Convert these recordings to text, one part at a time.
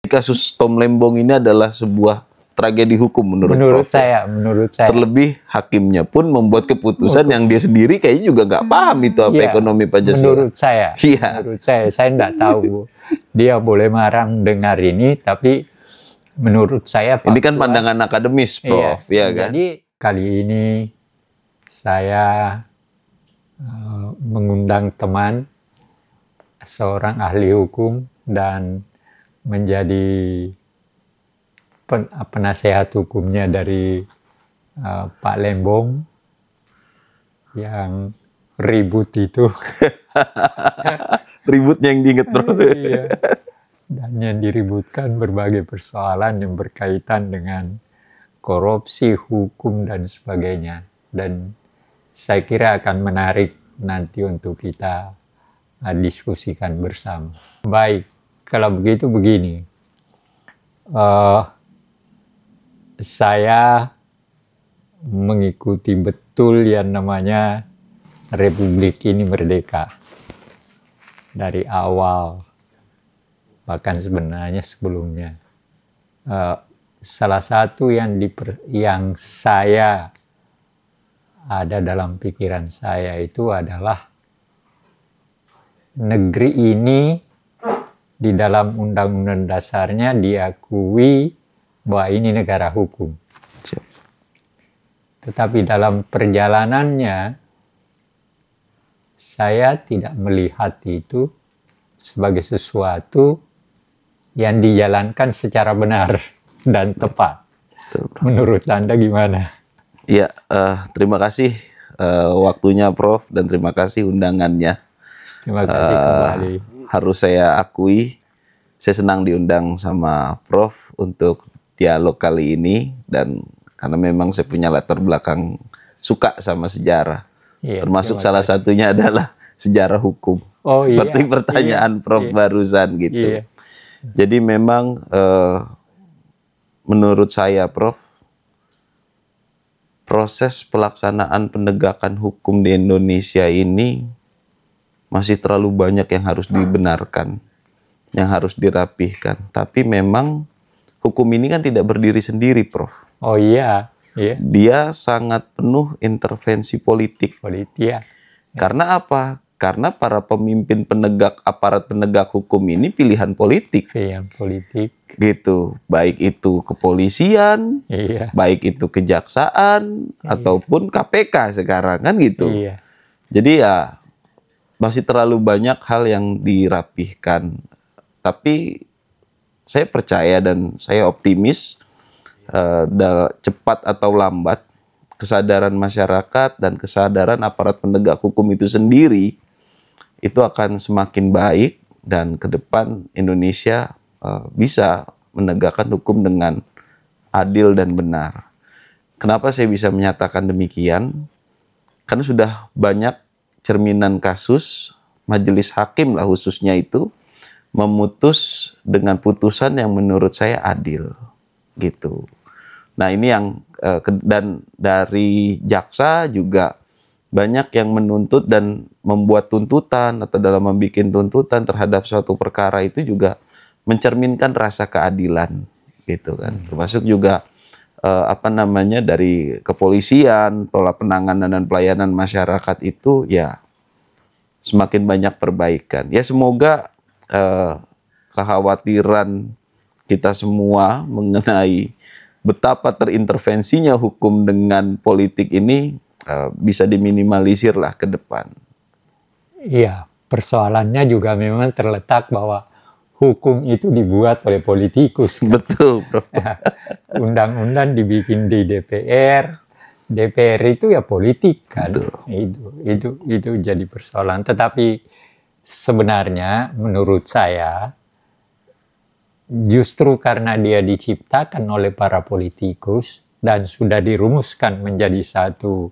kasus Tom Lembong ini adalah sebuah tragedi hukum menurut Prof. Menurut saya. Terlebih hakimnya pun membuat keputusan yang dia sendiri kayaknya juga nggak paham itu apa ekonomi Pancasila. Menurut saya nggak tahu. Dia boleh marah dengar ini, tapi menurut saya ini kan pandangan akademis, Prof. Iya kan? Jadi kali ini saya mengundang teman seorang ahli hukum dan menjadi penasehat hukumnya dari Pak Lembong yang ribut itu. Ributnya yang diingat, Bro. Iya. Dan yang diributkan berbagai persoalan yang berkaitan dengan korupsi, hukum, dan sebagainya. Dan saya kira akan menarik nanti untuk kita diskusikan bersama. Baik, kalau begitu begini. Saya mengikuti betul yang namanya Republik ini merdeka. Dari awal, bahkan sebenarnya sebelumnya. Salah satu yang saya ada dalam pikiran saya itu adalah negeri ini di dalam undang-undang dasarnya diakui bahwa ini negara hukum. Tetapi dalam perjalanannya saya tidak melihat itu sebagai sesuatu yang dijalankan secara benar dan tepat. Menurut Anda gimana? Ya, terima kasih waktunya Prof. Dan terima kasih undangannya. Terima kasih kembali. Harus saya akui, saya senang diundang sama Prof. Untuk dialog kali ini. Dan karena memang saya punya latar belakang suka sama sejarah. Termasuk salah satunya adalah sejarah hukum. Seperti pertanyaan Prof. barusan gitu. Jadi memang menurut saya, Prof, proses pelaksanaan penegakan hukum di Indonesia ini masih terlalu banyak yang harus dibenarkan, yang harus dirapihkan. Tapi memang hukum ini kan tidak berdiri sendiri, Prof. Dia sangat penuh intervensi politik. Karena apa? Karena para pemimpin aparat penegak hukum ini pilihan politik. Gitu. Baik itu kepolisian, baik itu kejaksaan, ataupun KPK sekarang kan gitu. Jadi ya masih terlalu banyak hal yang dirapihkan. Tapi saya percaya dan saya optimis cepat atau lambat kesadaran masyarakat dan kesadaran aparat penegak hukum itu sendiri itu akan semakin baik dan ke depan Indonesia bisa menegakkan hukum dengan adil dan benar. Kenapa saya bisa menyatakan demikian? Karena sudah banyak cerminan kasus majelis hakim lah khususnya itu memutus dengan putusan yang menurut saya adil gitu. Nah ini yang dan dari jaksa juga banyak yang menuntut dan membuat tuntutan atau dalam membuat tuntutan terhadap suatu perkara itu juga mencerminkan rasa keadilan gitu kan. Termasuk juga dari kepolisian, pola penanganan dan pelayanan masyarakat itu ya semakin banyak perbaikan. Ya semoga kekhawatiran kita semua mengenai betapa terintervensinya hukum dengan politik ini bisa diminimalisir lah ke depan. Iya, persoalannya juga memang terletak bahwa hukum itu dibuat oleh politikus. Kan? Betul, Bro. Undang-undang dibikin di DPR, DPR itu ya politik kan. Itu jadi persoalan. Tetapi sebenarnya menurut saya justru karena dia diciptakan oleh para politikus dan sudah dirumuskan menjadi satu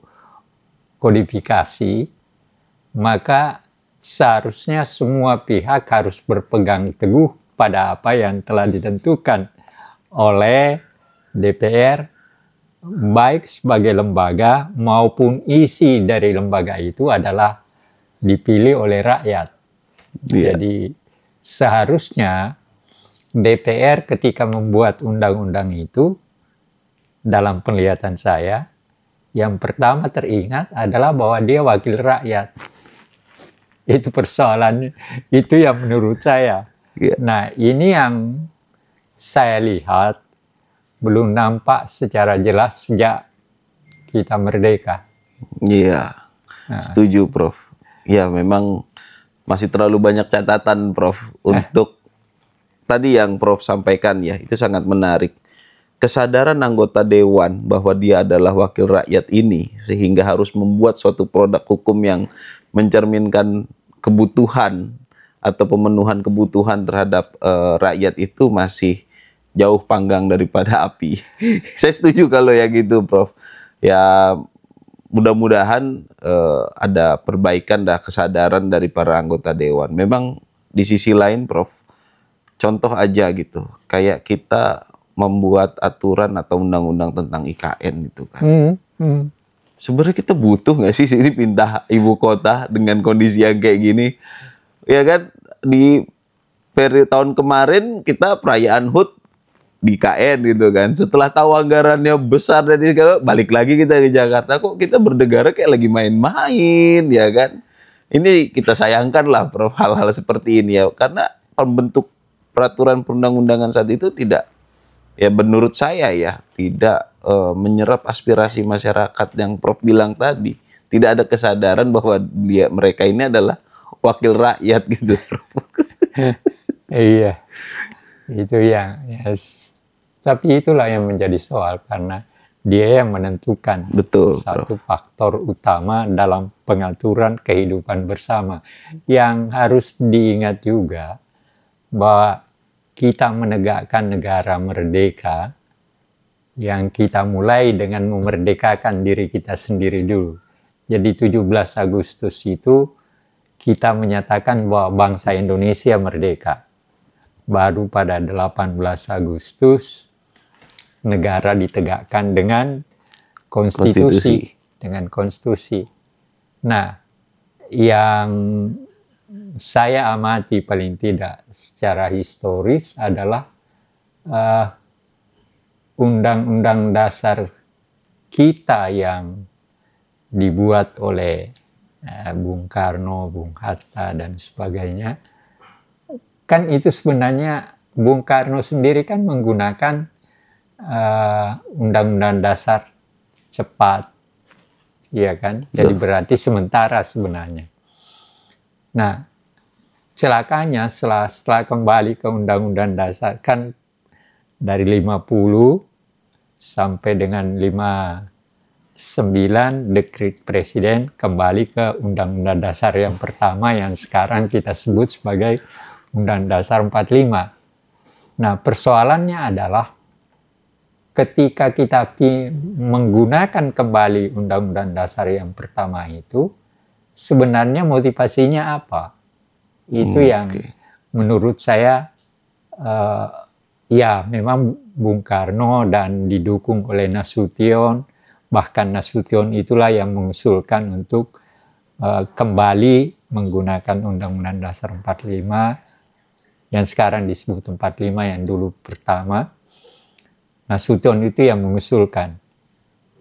kodifikasi, maka seharusnya semua pihak harus berpegang teguh pada apa yang telah ditentukan oleh DPR, baik sebagai lembaga maupun isi dari lembaga itu adalah dipilih oleh rakyat. Jadi seharusnya DPR ketika membuat undang-undang itu, dalam penglihatan saya, yang pertama teringat adalah bahwa dia wakil rakyat. Itu persoalannya, itu yang menurut saya. Yeah. Nah, ini yang saya lihat belum nampak secara jelas sejak kita merdeka. Iya, setuju Prof. Ya memang masih terlalu banyak catatan Prof untuk tadi yang Prof sampaikan ya, itu sangat menarik. Kesadaran anggota dewan bahwa dia adalah wakil rakyat ini sehingga harus membuat suatu produk hukum yang mencerminkan kebutuhan atau pemenuhan kebutuhan terhadap rakyat itu masih jauh panggang daripada api. Saya setuju kalau ya gitu Prof. Ya mudah-mudahan ada perbaikan dan kesadaran dari para anggota dewan. Memang di sisi lain Prof, contoh aja gitu, kayak kita membuat aturan atau undang-undang tentang IKN gitu kan. Sebenarnya kita butuh nggak sih ini pindah ibu kota dengan kondisi yang kayak gini? Ya kan, di periode tahun kemarin kita perayaan HUT di IKN gitu kan. Setelah tahu anggarannya besar dan balik lagi kita ke Jakarta, kok kita bernegara kayak lagi main-main ya kan. Ini kita sayangkan lah Prof hal-hal seperti ini ya, karena pembentuk peraturan perundang-undangan saat itu tidak, ya menurut saya ya, tidak menyerap aspirasi masyarakat yang Prof bilang tadi. Tidak ada kesadaran bahwa mereka ini adalah wakil rakyat gitu Prof. Iya, itu yang tapi itulah yang menjadi soal, karena dia yang menentukan. Betul, satu faktor utama dalam pengaturan kehidupan bersama. Yang harus diingat juga bahwa kita menegakkan negara merdeka yang kita mulai dengan memerdekakan diri kita sendiri dulu. Jadi 17 Agustus itu kita menyatakan bahwa bangsa Indonesia merdeka. Baru pada 18 Agustus negara ditegakkan dengan konstitusi. Dengan konstitusi. Nah, yang saya amati paling tidak secara historis adalah undang-undang dasar kita yang dibuat oleh Bung Karno, Bung Hatta, dan sebagainya. Kan itu sebenarnya Bung Karno sendiri kan menggunakan undang-undang dasar cepat, ya kan? Jadi berarti sementara sebenarnya. Nah, celakanya setelah kembali ke undang-undang dasar kan dari 50 sampai dengan 59 dekret presiden kembali ke undang-undang dasar yang pertama yang sekarang kita sebut sebagai Undang Dasar 45. Nah, persoalannya adalah ketika kita menggunakan kembali Undang-Undang Dasar yang pertama itu, sebenarnya motivasinya apa? Itu yang menurut saya, ya memang Bung Karno dan didukung oleh Nasution, bahkan Nasution itulah yang mengusulkan untuk kembali menggunakan Undang-Undang Dasar 45, yang sekarang disebut 45, yang dulu pertama. Nasution itu yang mengusulkan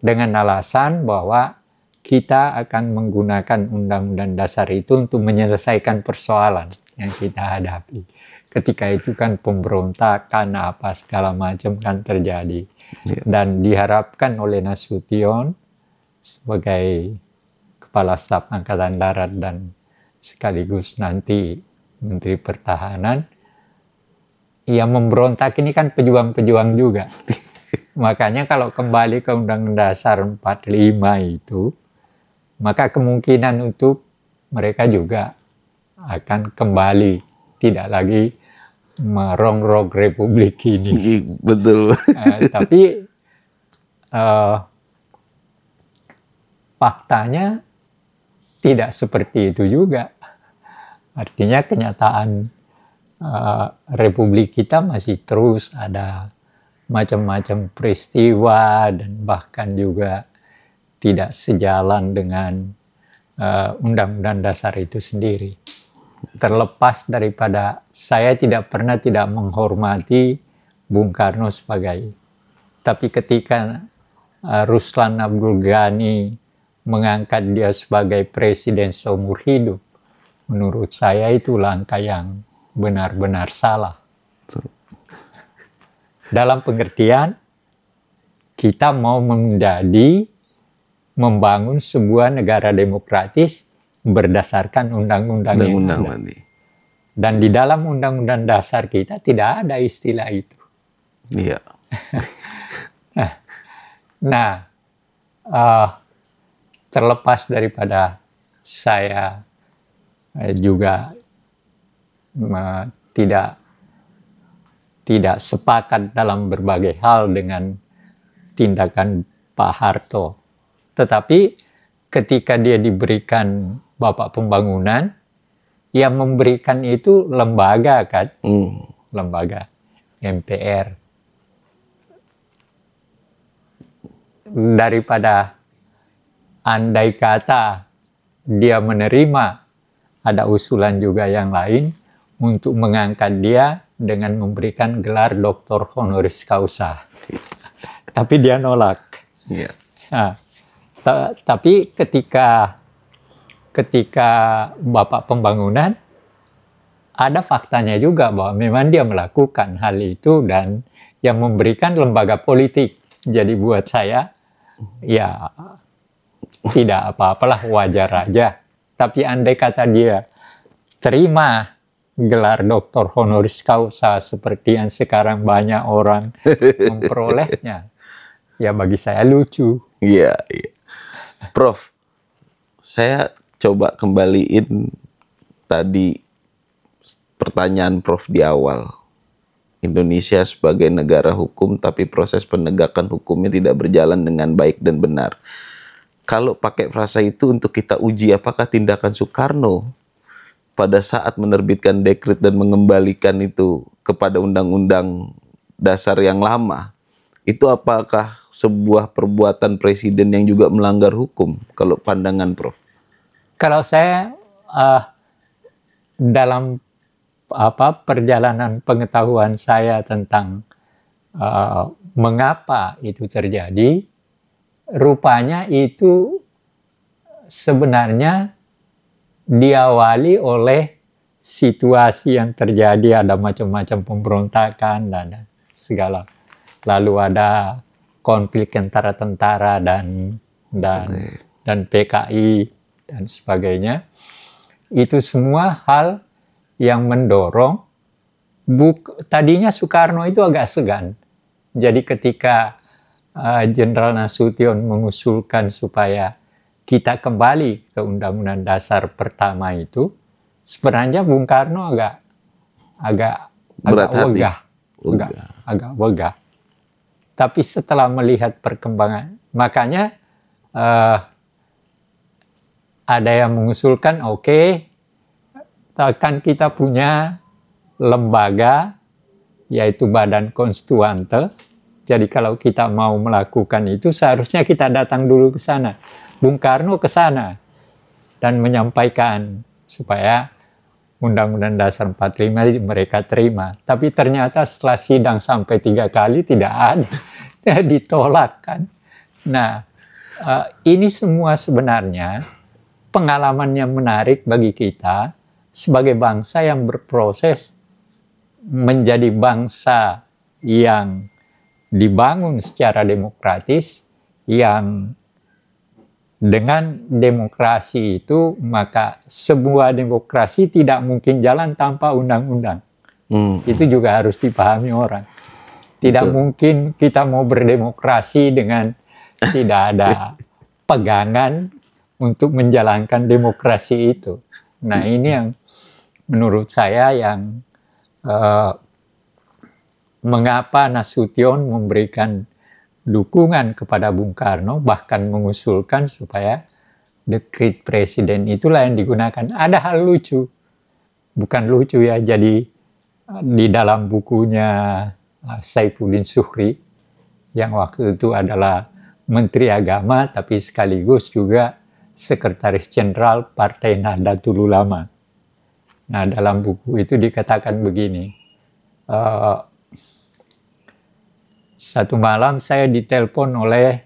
dengan alasan bahwa kita akan menggunakan undang-undang dasar itu untuk menyelesaikan persoalan yang kita hadapi. Ketika itu kan pemberontakan apa segala macam kan terjadi. Dan diharapkan oleh Nasution sebagai Kepala Staf Angkatan Darat dan sekaligus nanti Menteri Pertahanan, yang memberontak ini kan pejuang-pejuang juga. Makanya kalau kembali ke Undang-Undang Dasar 45 itu, maka kemungkinan untuk mereka juga akan kembali, tidak lagi merongrong Republik ini. Betul. Tapi faktanya tidak seperti itu juga. Artinya kenyataan Republik kita masih terus ada macam-macam peristiwa dan bahkan juga tidak sejalan dengan Undang-Undang Dasar itu sendiri. terlepas daripada saya tidak pernah tidak menghormati Bung Karno sebagai, tapi ketika Ruslan Abdul Ghani mengangkat dia sebagai presiden seumur hidup, menurut saya itu langkah yang benar-benar salah. Dalam pengertian, kita mau membangun sebuah negara demokratis berdasarkan undang-undang yang ada. Dan di dalam undang-undang dasar kita tidak ada istilah itu. Iya. Nah, terlepas daripada saya juga tidak sepakat dalam berbagai hal dengan tindakan Pak Harto, tetapi ketika dia diberikan Bapak Pembangunan, yang memberikan itu lembaga kan, lembaga MPR. Daripada andai kata dia menerima, ada usulan juga yang lain untuk mengangkat dia dengan memberikan gelar doktor honoris causa. Tapi dia nolak. Iya. Nah, tapi ketika Bapak Pembangunan, ada faktanya juga bahwa memang dia melakukan hal itu dan yang memberikan lembaga politik. Jadi buat saya, ya tidak apa-apalah, wajar aja. Tapi andai kata dia terima gelar doktor honoris causa seperti yang sekarang banyak orang memperolehnya, ya bagi saya lucu. Iya, iya. Prof, saya coba kembaliin tadi pertanyaan Prof di awal. Indonesia sebagai negara hukum, tapi proses penegakan hukumnya tidak berjalan dengan baik dan benar. Kalau pakai frasa itu untuk kita uji apakah tindakan Soekarno pada saat menerbitkan dekret dan mengembalikan itu kepada undang-undang dasar yang lama, itu apakah sebuah perbuatan presiden yang juga melanggar hukum kalau pandangan Prof? Kalau saya dalam perjalanan pengetahuan saya tentang mengapa itu terjadi, rupanya itu sebenarnya diawali oleh situasi yang terjadi, ada macam-macam pemberontakan dan segala. Lalu ada konflik antara tentara dan PKI dan sebagainya. Itu semua hal yang mendorong. Tadinya Soekarno itu agak segan. Jadi ketika Jenderal Nasution mengusulkan supaya kita kembali ke Undang-Undang Dasar pertama itu, sebenarnya Bung Karno agak wegah. Tapi setelah melihat perkembangan, makanya ada yang mengusulkan, oke, kan kita punya lembaga, yaitu Badan Konstituante. Jadi kalau kita mau melakukan itu, seharusnya kita datang dulu ke sana. Bung Karno ke sana dan menyampaikan supaya Undang-Undang Dasar 45 mereka terima. Tapi ternyata setelah sidang sampai 3 kali tidak ada, ditolak kan. Nah, ini semua sebenarnya pengalaman yang menarik bagi kita sebagai bangsa yang berproses menjadi bangsa yang dibangun secara demokratis, yang dengan demokrasi itu, maka sebuah demokrasi tidak mungkin jalan tanpa undang-undang. Itu juga harus dipahami orang. Tidak mungkin kita mau berdemokrasi dengan tidak ada pegangan untuk menjalankan demokrasi itu. Nah, ini yang menurut saya yang mengapa Nasution memberikan dukungan kepada Bung Karno, bahkan mengusulkan supaya dekret presiden itulah yang digunakan. Ada hal lucu, bukan lucu ya, jadi di dalam bukunya Saifuddin Zuhri, yang waktu itu adalah Menteri Agama, tapi sekaligus juga Sekretaris Jenderal Partai Nahdlatul Ulama. Nah, dalam buku itu dikatakan begini, satu malam saya ditelepon oleh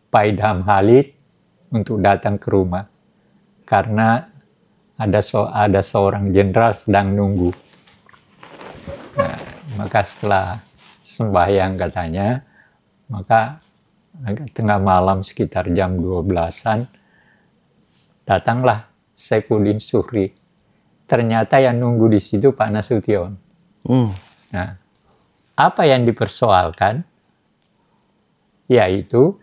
Pak Idham Halid untuk datang ke rumah karena ada seorang jenderal sedang nunggu. Nah, maka setelah sembahyang katanya, maka agak tengah malam sekitar jam 12-an datanglah Saifuddin Zuhri. Ternyata yang nunggu di situ Pak Nasution. Nah, apa yang dipersoalkan yaitu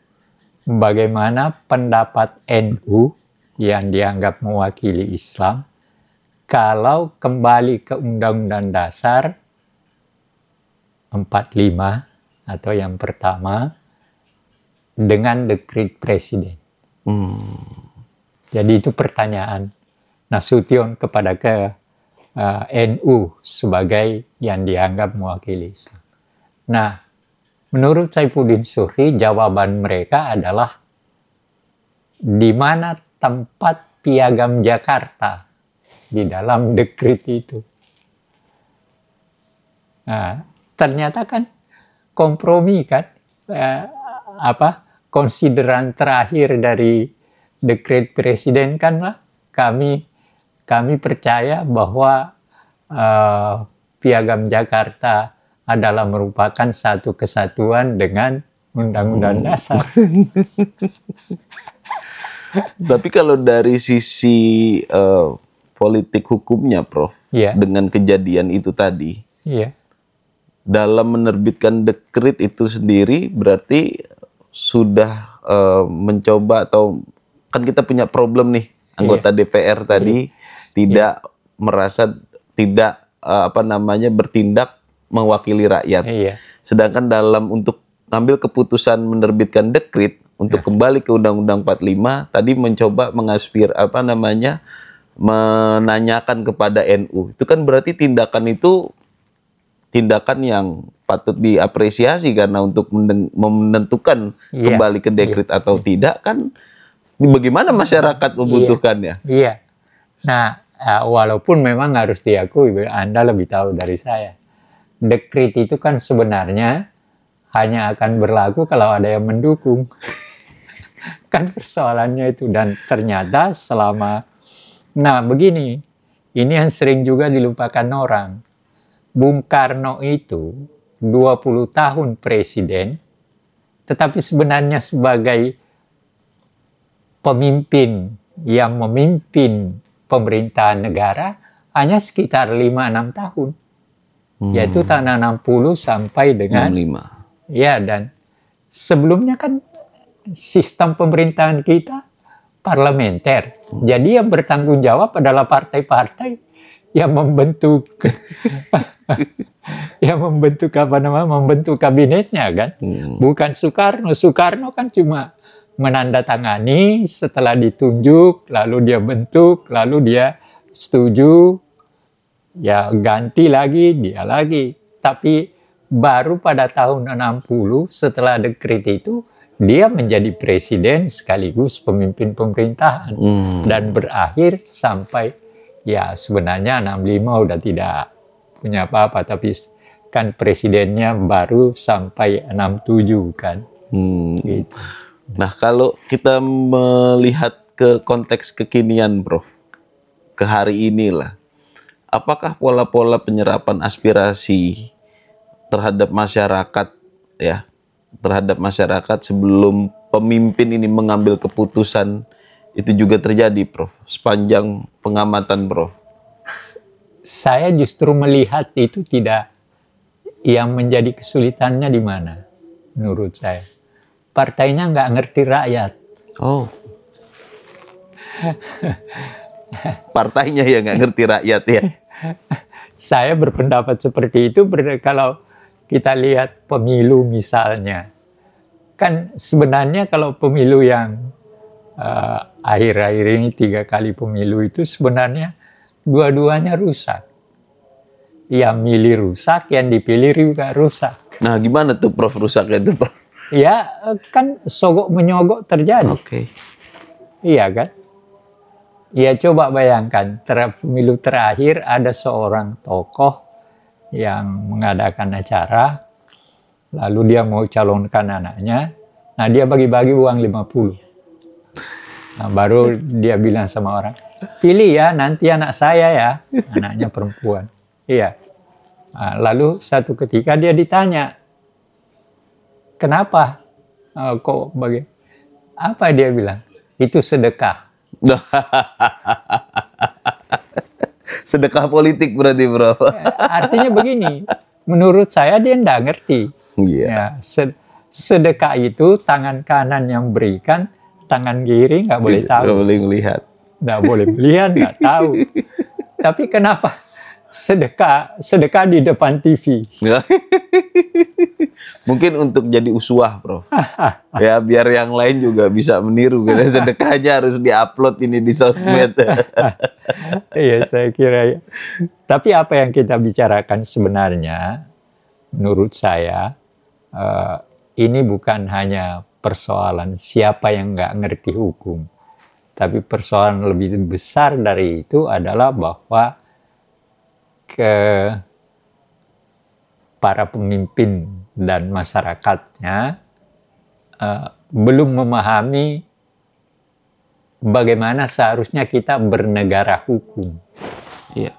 bagaimana pendapat NU yang dianggap mewakili Islam kalau kembali ke Undang-Undang Dasar 45 atau yang pertama dengan dekret presiden. Jadi itu pertanyaan Nasution kepada NU sebagai yang dianggap mewakili Islam. Nah, menurut Saifuddin Zuhri, jawaban mereka adalah di mana tempat Piagam Jakarta di dalam dekret itu. Nah, ternyata kan kompromi kan, konsideran terakhir dari dekret presiden kan lah, kami percaya bahwa Piagam Jakarta adalah merupakan satu kesatuan dengan Undang-Undang Dasar. Tapi kalau dari sisi politik hukumnya, Prof, dengan kejadian itu tadi, dalam menerbitkan dekret itu sendiri berarti sudah mencoba, atau kan kita punya problem nih, anggota DPR tadi tidak merasa tidak bertindak mewakili rakyat. Sedangkan dalam untuk ngambil keputusan menerbitkan dekret untuk kembali ke Undang-Undang 45 tadi mencoba menanyakan kepada NU. Itu kan berarti tindakan itu tindakan yang patut diapresiasi, karena untuk menentukan kembali ke dekret atau tidak kan bagaimana masyarakat membutuhkannya. Nah, walaupun memang harus diakui, Anda lebih tahu dari saya, dekret itu kan sebenarnya hanya akan berlaku kalau ada yang mendukung. Kan persoalannya itu. Dan ternyata nah begini, ini yang sering juga dilupakan orang. Bung Karno itu 20 tahun presiden, tetapi sebenarnya sebagai pemimpin yang memimpin pemerintahan negara hanya sekitar 5-6 tahun. Yaitu tahun 60 sampai dengan 65. Ya, dan sebelumnya kan sistem pemerintahan kita parlementer. Jadi yang bertanggung jawab adalah partai-partai yang membentuk membentuk kabinetnya kan. Bukan Soekarno. Soekarno kan cuma menandatangani, setelah ditunjuk, lalu dia bentuk, lalu dia setuju, ya ganti lagi, dia lagi. Tapi baru pada tahun 60 setelah dekret itu, dia menjadi presiden sekaligus pemimpin pemerintahan. Dan berakhir sampai, ya sebenarnya 65 udah tidak punya apa-apa, tapi kan presidennya baru sampai 67 kan. Gitu. Nah, kalau kita melihat ke konteks kekinian, Prof, ke hari inilah, apakah pola-pola penyerapan aspirasi terhadap masyarakat, ya, terhadap masyarakat sebelum pemimpin ini mengambil keputusan itu juga terjadi, Prof, sepanjang pengamatan, Prof? Saya justru melihat itu tidak. Yang menjadi kesulitannya di mana, menurut saya? Partainya nggak ngerti rakyat. Oh. Partainya yang nggak ngerti rakyat ya? Saya berpendapat seperti itu. Kalau kita lihat pemilu misalnya, kan sebenarnya kalau pemilu yang akhir-akhir ini 3 kali pemilu itu sebenarnya dua-duanya rusak. Yang milih rusak, yang dipilih juga rusak. Nah, gimana tuh, Prof, rusaknya itu, Prof? Ya, kan sogok menyogok terjadi. Oke. Iya kan? Ya coba bayangkan, pemilu terakhir ada seorang tokoh yang mengadakan acara, lalu dia mau calonkan anaknya, nah dia bagi-bagi uang 50. Nah, baru dia bilang sama orang, pilih ya nanti anak saya ya, anaknya perempuan. Iya. Nah, lalu satu ketika dia ditanya, kenapa kok bagi? Apa dia bilang? Itu sedekah. Sedekah politik berarti, Bro. Artinya begini, menurut saya dia tidak ngerti. Iya. Ya, sedekah itu tangan kanan yang berikan, tangan kiri nggak boleh tahu. Nggak boleh melihat. Nggak boleh melihat, nggak tahu. Tapi kenapa sedekah di depan TV? Mungkin untuk jadi uswah, Prof. Ya, biar yang lain juga bisa meniru. Karena sedekahnya harus diupload ini di sosmed. Iya, saya kira ya. Tapi apa yang kita bicarakan sebenarnya, menurut saya, ini bukan hanya persoalan siapa yang nggak ngerti hukum. Tapi persoalan lebih besar dari itu adalah bahwa para pemimpin dan masyarakatnya belum memahami bagaimana seharusnya kita bernegara hukum. Iya.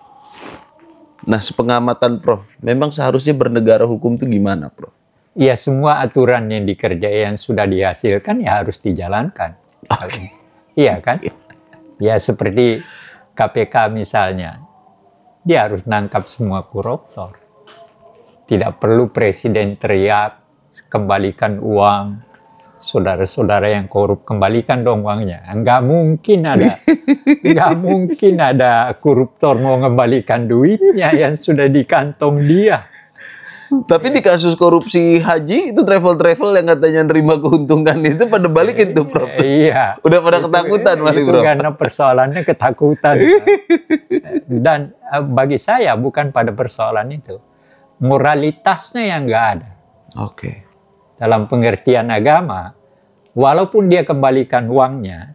Nah, sepengamatan Prof, memang seharusnya bernegara hukum itu gimana, Prof? Ya, semua aturan yang dikerjakan yang sudah dihasilkan ya harus dijalankan. Okay. Iya kan? Ya seperti KPK misalnya, dia harus nangkap semua koruptor. Tidak perlu presiden teriak, kembalikan uang, saudara-saudara yang korup, kembalikan dong uangnya. Nggak mungkin ada koruptor mau mengembalikan duitnya yang sudah di kantong dia. Tapi di kasus korupsi haji itu travel yang katanya nerima keuntungan itu pada balikin tuh, Prof. Iya. Udah pada ketakutan itu Prof. Karena persoalannya ketakutan. Dan bagi saya bukan pada persoalan itu. Moralitasnya yang nggak ada. Oke. Dalam pengertian agama, walaupun dia kembalikan uangnya,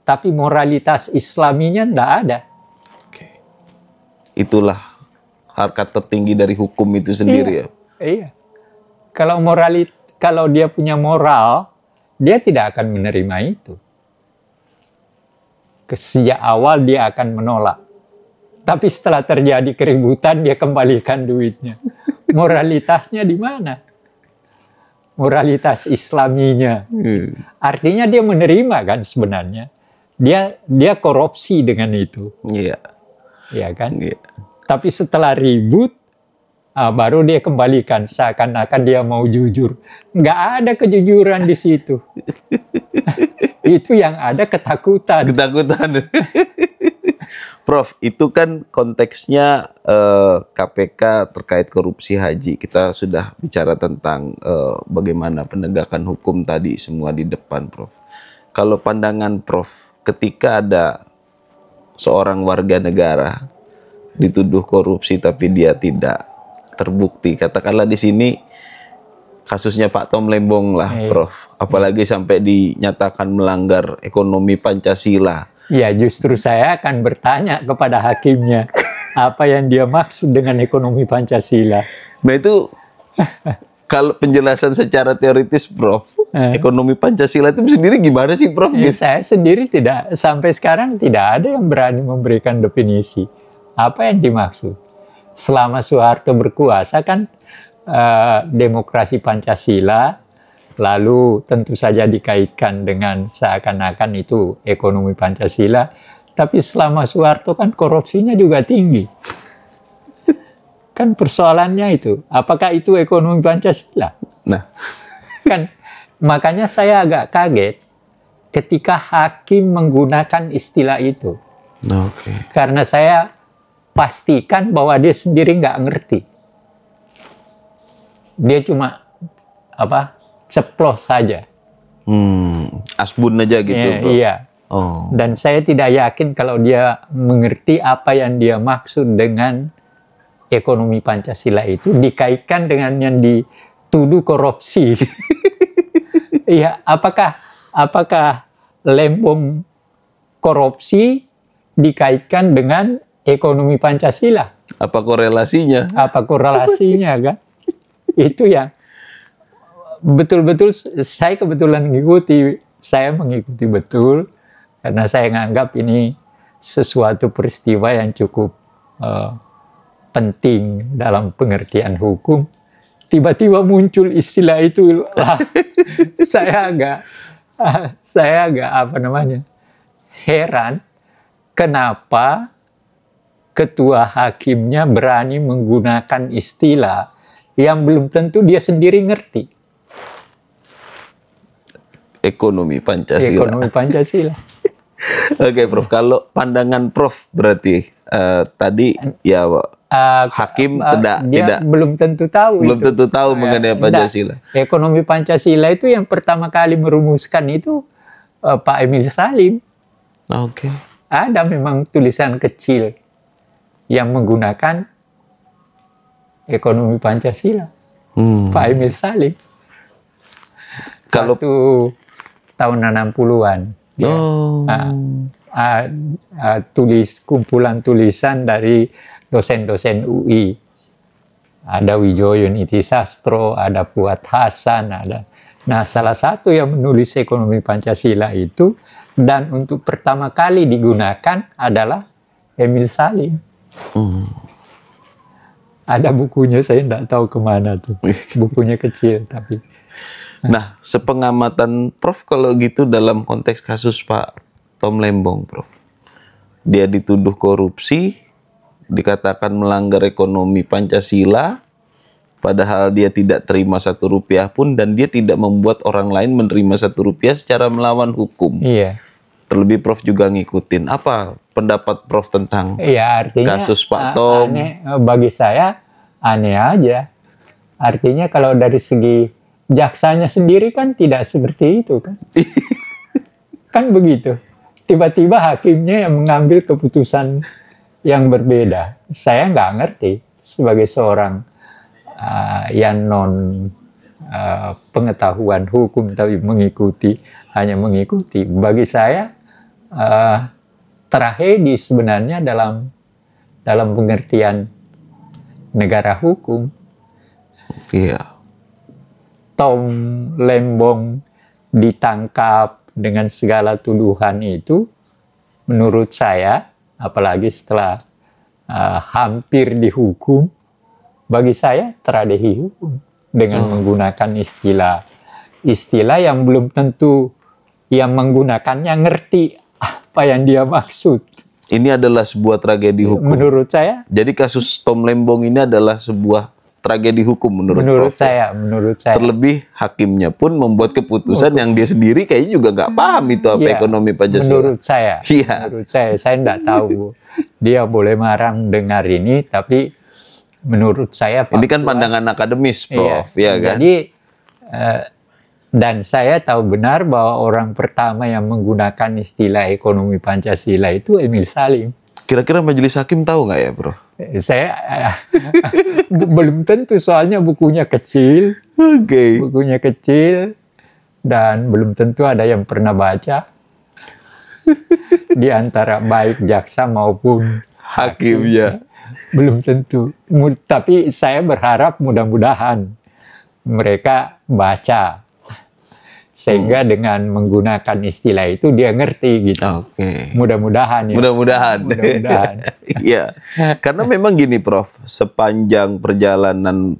tapi moralitas islaminya nggak ada. Oke. Itulah harkat tertinggi dari hukum itu sendiri. Iya, ya. Iya. Kalau dia punya moral, dia tidak akan menerima itu. Sejak awal dia akan menolak. Tapi setelah terjadi keributan, dia kembalikan duitnya. Moralitasnya di mana? Moralitas islaminya. Artinya dia menerima kan sebenarnya. Dia korupsi dengan itu. Iya. Iya kan? Iya. Tapi setelah ribut, baru dia kembalikan seakan-akan dia mau jujur. Nggak ada kejujuran di situ. Itu yang ada ketakutan. Ketakutan. Prof, itu kan konteksnya KPK terkait korupsi haji. Kita sudah bicara tentang bagaimana penegakan hukum tadi semua di depan, Prof. Kalau pandangan Prof, ketika ada seorang warga negara dituduh korupsi tapi dia tidak terbukti, katakanlah di sini kasusnya Pak Tom Lembong lah, Prof. Apalagi sampai dinyatakan melanggar ekonomi Pancasila. Ya, justru saya akan bertanya kepada hakimnya apa yang dia maksud dengan ekonomi Pancasila. Nah itu kalau penjelasan secara teoritis, Prof, ekonomi Pancasila itu sendiri gimana sih, Prof? Saya sendiri sampai sekarang tidak ada yang berani memberikan definisi. Apa yang dimaksud? Selama Soeharto berkuasa kan demokrasi Pancasila, lalu tentu saja dikaitkan dengan seakan-akan itu ekonomi Pancasila. Tapi selama Soeharto kan korupsinya juga tinggi. Kan persoalannya itu, apakah itu ekonomi Pancasila? Nah, kan makanya saya agak kaget ketika hakim menggunakan istilah itu. Karena saya pastikan bahwa dia sendiri nggak ngerti. Dia cuma ceplos saja. Asbun aja gitu, Bro. Iya. Oh. Dan saya tidak yakin kalau dia mengerti apa yang dia maksud dengan ekonomi Pancasila itu dikaitkan dengan yang dituduh korupsi. Iya, apakah Lembong korupsi dikaitkan dengan ekonomi Pancasila. Apa korelasinya? Apa korelasinya kan? Itu yang betul-betul saya kebetulan saya mengikuti betul karena saya menganggap ini sesuatu peristiwa yang cukup penting dalam pengertian hukum. Tiba-tiba muncul istilah itu, saya agak heran kenapa ketua hakimnya berani menggunakan istilah yang belum tentu dia sendiri ngerti. Ekonomi Pancasila. Ekonomi Pancasila. Oke, Prof. Kalau pandangan Prof berarti tadi ya hakim tidak belum tentu tahu. Belum tentu tahu mengenai Pancasila. Ekonomi Pancasila itu yang pertama kali merumuskan itu Pak Emil Salim. Oke. Ada memang tulisan kecil yang menggunakan ekonomi Pancasila. Pak Emil Salim. Kalau waktu tahun 60-an. Tulis kumpulan tulisan dari dosen-dosen UI. Ada Wijoyo Nitisastro, ada Fuad Hasan, ada. Nah, salah satu yang menulis ekonomi Pancasila itu dan untuk pertama kali digunakan adalah Emil Salim. Ada bukunya, saya tidak tahu kemana tuh. Bukunya kecil tapi. Nah, sepengamatan Prof kalau gitu dalam konteks kasus Pak Tom Lembong, Prof. Dia dituduh korupsi, dikatakan melanggar ekonomi Pancasila, padahal dia tidak terima Rp1 pun dan dia tidak membuat orang lain menerima Rp1 secara melawan hukum. Iya. Terlebih Prof juga ngikutin. Apa pendapat Prof tentang artinya, kasus Pak Tom? Bagi saya aneh aja. Artinya kalau dari segi jaksanya sendiri kan tidak seperti itu kan. Kan begitu. Tiba-tiba hakimnya yang mengambil keputusan yang berbeda. Saya nggak ngerti sebagai seorang yang non pengetahuan hukum tapi hanya mengikuti. Bagi saya tragedi sebenarnya dalam pengertian negara hukum. Iya. Tom Lembong ditangkap dengan segala tuduhan itu, menurut saya, apalagi setelah hampir dihukum, bagi saya tragedi hukum dengan menggunakan istilah yang belum tentu yang menggunakannya ngerti apa yang dia maksud. Ini adalah sebuah tragedi hukum. Menurut saya. Jadi kasus Tom Lembong ini adalah sebuah tragedi hukum menurut saya. Terlebih hakimnya pun membuat keputusan yang dia sendiri kayaknya juga nggak paham itu apa ekonomi Pancasila. Menurut saya tidak tahu. Dia boleh marah dengar ini, tapi menurut saya ini kan pandangan akademis, Prof. Ya kan? Jadi dan saya tahu benar bahwa orang pertama yang menggunakan istilah ekonomi Pancasila itu Emil Salim. Kira-kira majelis hakim tahu nggak ya, Bro? Saya belum tentu, soalnya bukunya kecil. Bukunya kecil dan belum tentu ada yang pernah baca. Di antara baik jaksa maupun hakimnya. Belum tentu. Tapi saya berharap mudah-mudahan mereka baca. Sehingga dengan menggunakan istilah itu dia ngerti gitu. Mudah-mudahan ya. Mudah-mudahan. Iya. Karena memang gini, Prof, sepanjang perjalanan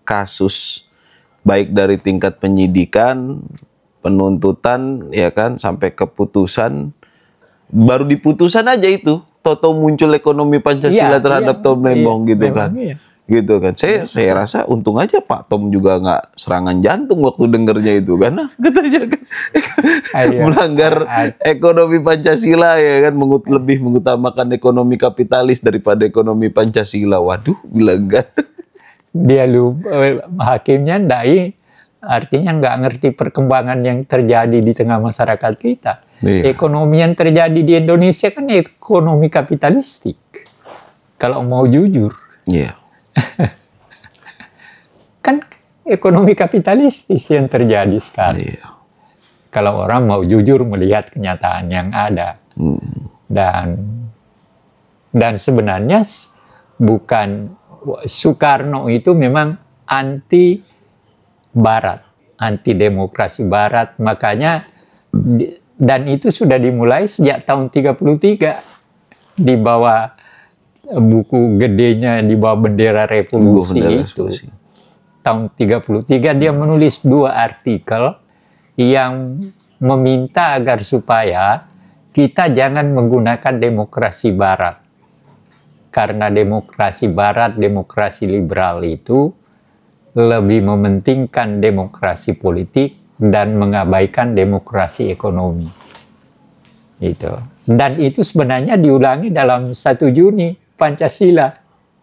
kasus baik dari tingkat penyidikan, penuntutan ya kan sampai keputusan, baru di putusan aja itu toto muncul ekonomi Pancasila terhadap Tom Lembong gitu kan. Iya. Gitu kan. Saya rasa untung aja Pak Tom juga nggak serangan jantung waktu dengernya itu kan. Nah, katanya kan melanggar ekonomi Pancasila ya kan, lebih mengutamakan ekonomi kapitalis daripada ekonomi Pancasila. Waduh, bilang kan. Dia hakimnya artinya nggak ngerti perkembangan yang terjadi di tengah masyarakat kita. Iya. Ekonomi yang terjadi di Indonesia kan ekonomi kapitalistik. Kalau mau jujur. Iya. Kan ekonomi kapitalistis yang terjadi sekarang. Iya. Kalau orang mau jujur melihat kenyataan yang ada. Dan Dan sebenarnya bukan, Soekarno itu memang anti Barat, anti demokrasi Barat. Makanya dan itu sudah dimulai sejak tahun 33 di bawah buku gedenya, di bawah bendera revolusi itu. Tahun 33 dia menulis 2 artikel yang meminta agar supaya kita jangan menggunakan demokrasi Barat. Karena demokrasi Barat, demokrasi liberal itu lebih mementingkan demokrasi politik dan mengabaikan demokrasi ekonomi. Itu. Dan itu sebenarnya diulangi dalam 1 Juni Pancasila.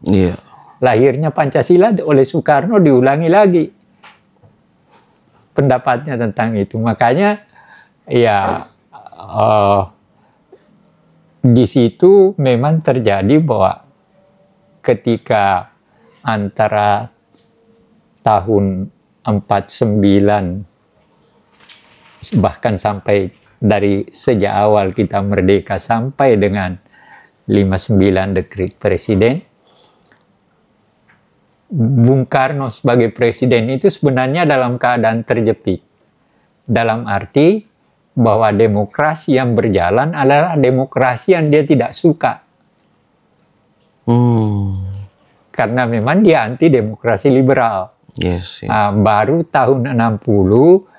Iya. Lahirnya Pancasila oleh Soekarno diulangi lagi pendapatnya tentang itu. Makanya ya di situ memang terjadi bahwa ketika antara tahun 49 bahkan sampai dari sejak awal kita merdeka sampai dengan 59 dekret presiden, Bung Karno sebagai presiden itu sebenarnya dalam keadaan terjepit. Dalam arti bahwa demokrasi yang berjalan adalah demokrasi yang dia tidak suka. Karena memang dia anti demokrasi liberal. Yes, Baru tahun 60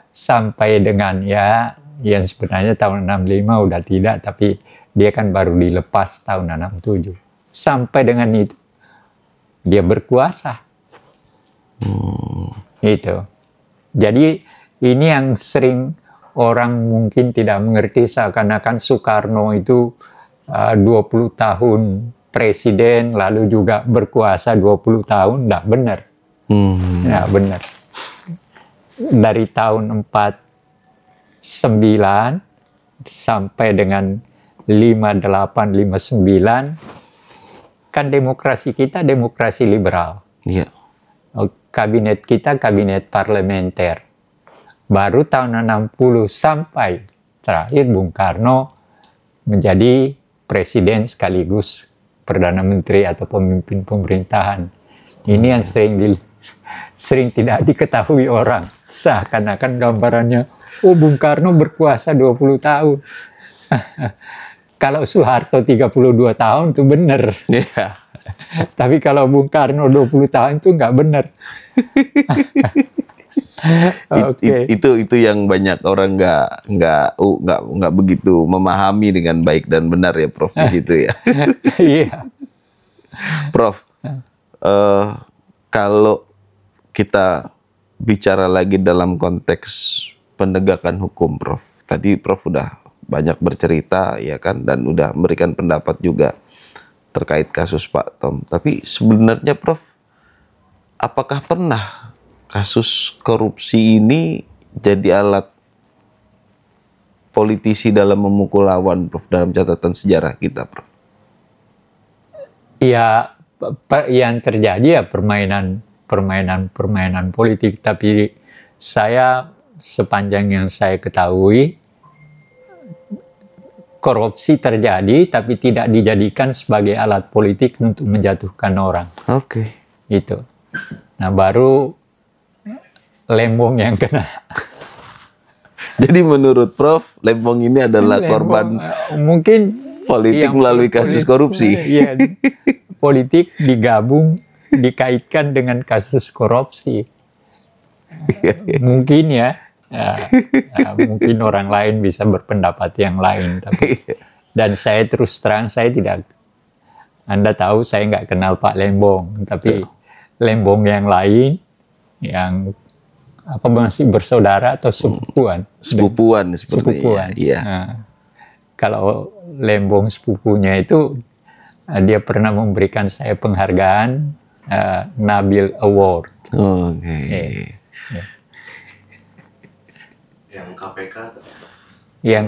sampai dengan ya yang sebenarnya tahun 65 udah tidak, tapi dia kan baru dilepas tahun 67. Sampai dengan itu dia berkuasa. Itu. Jadi ini yang sering orang mungkin tidak mengerti, seakan-akan Soekarno itu 20 tahun presiden lalu juga berkuasa 20 tahun. Tidak benar. Tidak benar. Dari tahun 49 sampai dengan 58, 59 kan demokrasi kita demokrasi liberal. Iya. Kabinet kita kabinet parlementer. Baru tahun 60 sampai terakhir Bung Karno menjadi presiden sekaligus Perdana Menteri atau pemimpin pemerintahan. Ini yang sering tidak diketahui orang. Seakan-akan gambarannya, oh Bung Karno berkuasa 20 tahun. Kalau Soeharto 32 tahun itu benar. Yeah. Tapi kalau Bung Karno 20 tahun itu nggak benar. Itu yang banyak orang nggak begitu memahami dengan baik dan benar ya, Prof, di situ ya. Iya. Prof, kalau kita bicara lagi dalam konteks penegakan hukum, Prof. Tadi Prof udah banyak bercerita ya kan, dan udah memberikan pendapat juga terkait kasus Pak Tom. Tapi sebenarnya Prof, apakah pernah kasus korupsi ini jadi alat politisi dalam memukul lawan, Prof, dalam catatan sejarah kita, Prof? Ya, yang terjadi ya permainan politik. Tapi saya, sepanjang yang saya ketahui, korupsi terjadi tapi tidak dijadikan sebagai alat politik untuk menjatuhkan orang. Oke. Itu. Nah, baru Lembong yang kena. Jadi menurut Prof, Lembong ini adalah korban mungkin politik melalui kasus korupsi. Iya, politik digabung, dikaitkan dengan kasus korupsi. Mungkin ya. Mungkin orang lain bisa berpendapat yang lain, tapi dan saya terus terang saya tidak, Anda tahu saya nggak kenal Pak Lembong, tapi Lembong yang lain yang apa masih bersaudara atau sepupuan? Sepupuan sepertinya. Sepupuan. Iya. Nah, kalau Lembong sepupunya itu dia pernah memberikan saya penghargaan Nabil Award. Oke. Yang KPK, yang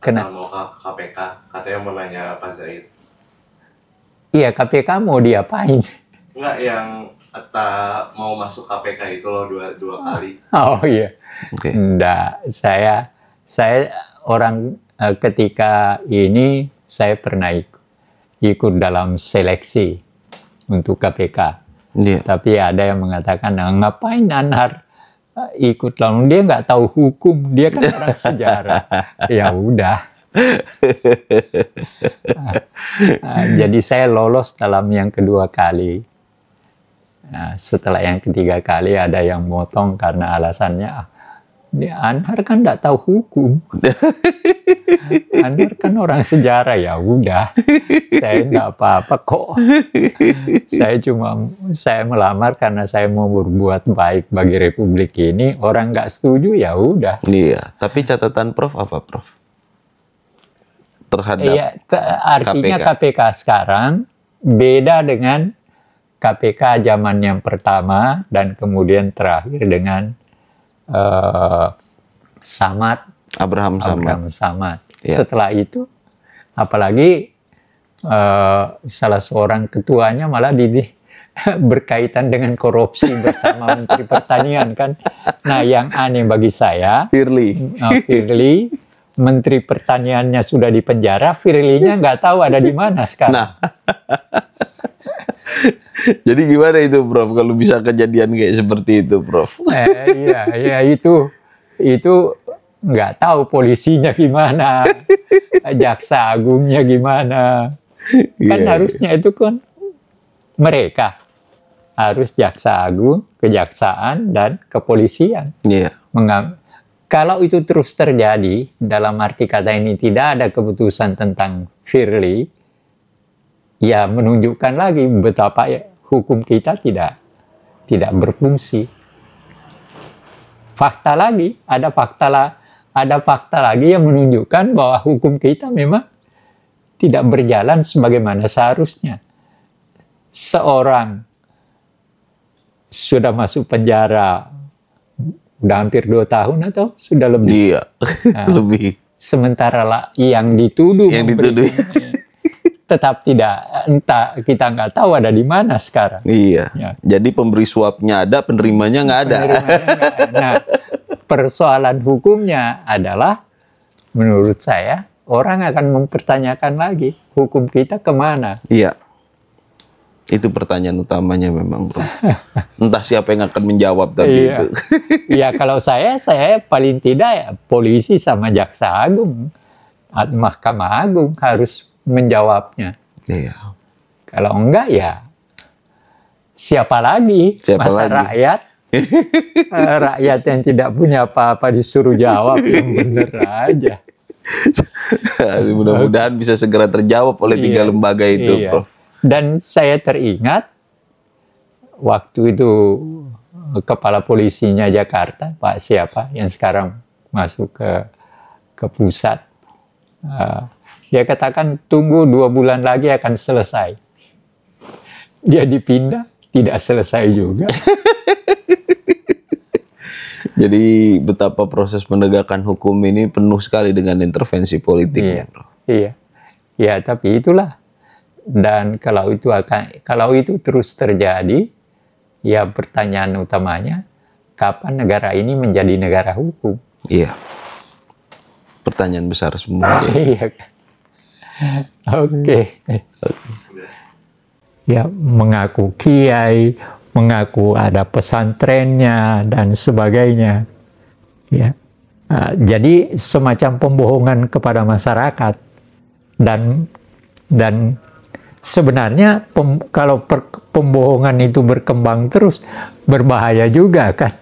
kena mau KPK, katanya mau nanya Pak Zaid. Iya, KPK mau diapain? Enggak, yang mau masuk KPK itu loh dua kali. Oh iya. Okay. Enggak, saya orang ketika ini saya pernah ikut dalam seleksi untuk KPK. Iya. Tapi ada yang mengatakan, nah, ngapain Anhar ikut, lalu dia nggak tahu hukum, dia kan orang sejarah. Ya udah. Jadi saya lolos dalam yang kedua kali. Nah, setelah yang ketiga kali ada yang motong karena alasannya, Anhar kan nggak tahu hukum. Anhar kan orang sejarah. Ya udah, saya nggak apa-apa kok. Saya melamar karena saya mau berbuat baik bagi Republik ini. Orang nggak setuju, ya udah. Iya. Tapi catatan Prof apa, Prof? Terhadap artinya KPK sekarang beda dengan KPK zaman yang pertama dan kemudian terakhir dengan Abraham Samad. Ya. Setelah itu, apalagi salah seorang ketuanya malah berkaitan dengan korupsi bersama Menteri Pertanian kan. Nah, yang aneh bagi saya, Firly, Menteri Pertaniannya sudah dipenjara, Firly-nya nggak tahu ada di mana sekarang. Nah, jadi gimana itu, Prof? Kalau bisa kejadian kayak seperti itu, Prof? Iya, itu nggak tahu polisinya gimana, jaksa agungnya gimana. Kan harusnya itu kan mereka harus jaksa agung, kejaksaan dan kepolisian. Iya. Kalau itu terus terjadi, dalam arti kata ini tidak ada keputusan tentang Firly, ya menunjukkan lagi betapa hukum kita tidak berfungsi. Ada fakta lagi yang menunjukkan bahwa hukum kita memang tidak berjalan sebagaimana seharusnya. Seorang sudah masuk penjara udah hampir 2 tahun atau sudah lebih. Iya, lebih. Sementara yang dituduh tetap tidak, entah, kita nggak tahu ada di mana sekarang. Iya. Ya. Jadi pemberi suapnya ada, penerimanya nggak ada. Nah, persoalan hukumnya adalah, menurut saya, orang akan mempertanyakan lagi hukum kita kemana. Iya. Itu pertanyaan utamanya memang, Bro. Entah siapa yang akan menjawab tadi itu. Ya, kalau saya paling tidak ya, polisi sama jaksa agung, Mahkamah Agung harus menjawabnya. Iya. Kalau enggak ya siapa lagi? Rakyat? Rakyat yang tidak punya apa-apa disuruh jawab yang bener aja. Mudah-mudahan bisa segera terjawab oleh 3 lembaga itu, Prof. Dan saya teringat waktu itu kepala polisinya Jakarta, Pak siapa yang sekarang masuk ke pusat, dia katakan tunggu 2 bulan lagi akan selesai. Dia dipindah, tidak selesai juga. Jadi betapa proses penegakan hukum ini penuh sekali dengan intervensi politiknya, Bro. Iya, ya, tapi itulah. Dan kalau itu terus terjadi, ya pertanyaan utamanya, kapan negara ini menjadi negara hukum? Iya. Pertanyaan besar semua. Iya. Oke. Ya, mengaku kiai, mengaku ada pesantrennya dan sebagainya. Ya. Jadi semacam pembohongan kepada masyarakat dan sebenarnya kalau pembohongan itu berkembang terus berbahaya juga kan.